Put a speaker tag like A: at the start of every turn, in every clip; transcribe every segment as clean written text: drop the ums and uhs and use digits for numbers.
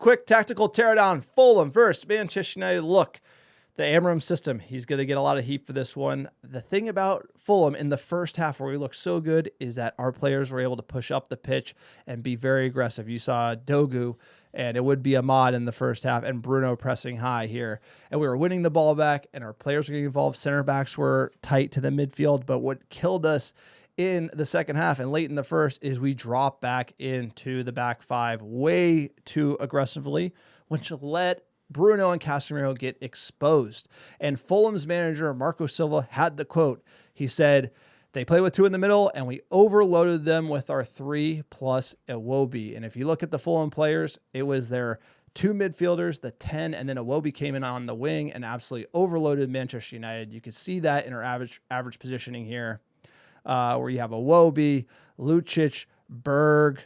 A: quick tactical teardown. Fulham versus Manchester United. Look, the Amorim system, he's going to get a lot of heat for this one. The thing about Fulham in the first half where we looked so good is that our players were able to push up the pitch and be very aggressive. You saw Dorgu, and it would be Ahmad in the first half, and Bruno pressing high here. And we were winning the ball back, and our players were getting involved. Center backs were tight to the midfield, but what killed us in the second half and late in the first is we dropped back into the back five way too aggressively, which let Bruno and Casemiro get exposed. And Fulham's manager, Marco Silva, had the quote. He said, they play with two in the middle, and we overloaded them with our 3 plus Iwobi. And if you look at the Fulham players, it was their 2 midfielders, the 10, and then Iwobi came in on the wing and absolutely overloaded Manchester United. You could see that in our average positioning here, where you have Iwobi, Lucic, Berg,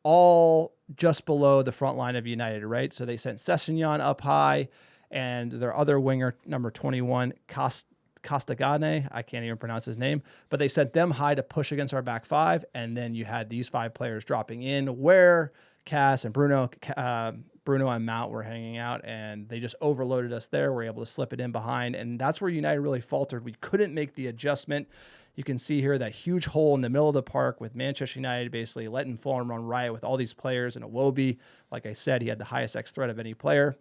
A: all just below the front line of United, right? So they sent Sessegnon up high, and their other winger, number 21, Castagane, I can't even pronounce his name, but they sent them high to push against our back five, and then you had these 5 players dropping in where Cass and Bruno and Mount were hanging out, and they just overloaded us there. We're able to slip it in behind, and that's where United really faltered. We couldn't make the adjustment. You can see here that huge hole in the middle of the park with Manchester United basically letting Fulham run riot with all these players. And Iwobi, like I said, he had the highest X threat of any player.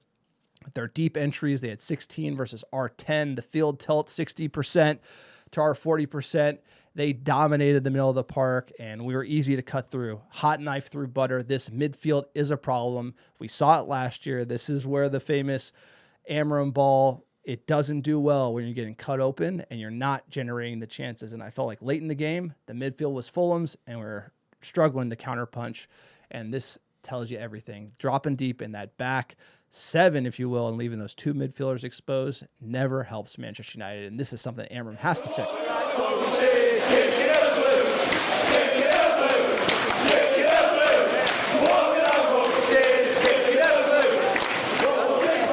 A: Their deep entries, they had 16 versus our 10. The field tilt 60% to our 40%. They dominated the middle of the park, and we were easy to cut through. Hot knife through butter. This midfield is a problem. We saw it last year. This is where the famous Amorim ball, it doesn't do well when you're getting cut open and you're not generating the chances. And I felt like late in the game, the midfield was Fulham's, and we're struggling to counterpunch. And this tells you everything. Dropping deep in that back 7, if you will, and leaving those 2 midfielders exposed never helps Manchester United. And this is something Amorim has to fix.